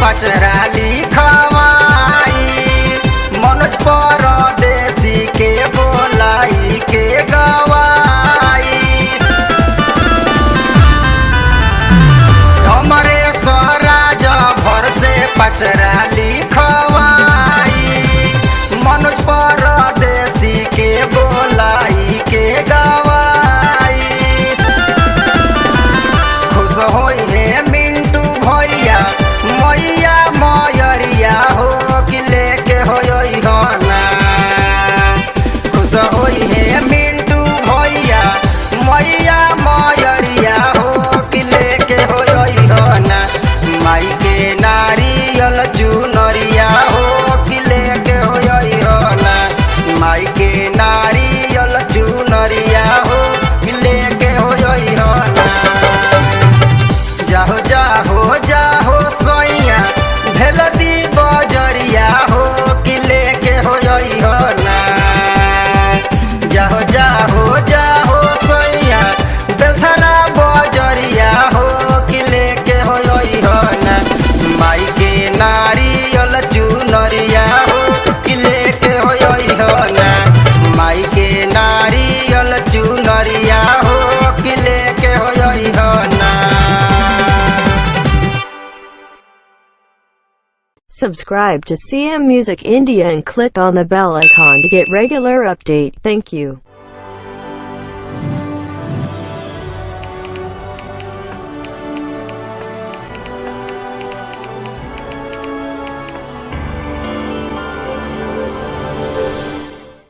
पचरा लिखवाई मनोज परदेसी के बोलाई के गवाई हमरे स्वराज भर से पचरा लिखवाई मनोज परदेसी के बोलाई के गवाई खुश होई है मिंटू भैया मैया मयरिया हो कि लेके होई हना खुश होई है मिंटू भैया मैया मयरिया हो कि लेके होई हना माई के नारियल चुनरिया हो कि लेके होई हना माई के नारियल चुनरिया हो कि लेके होई हना जाहो जाहो जाहो सोइया भेल दी बजरिया हो कि लेके होई हना जाहो जाहो जाहो सोइया बेलथरा बजरिया हो कि लेके होई हना माई के नारियल चुनरिया हो कि लेके होई हना माई के नारियल चुनरिया हो कि लेके होई हना। Subscribe to CM Music India and click on the bell icon to get regular update. Thank you.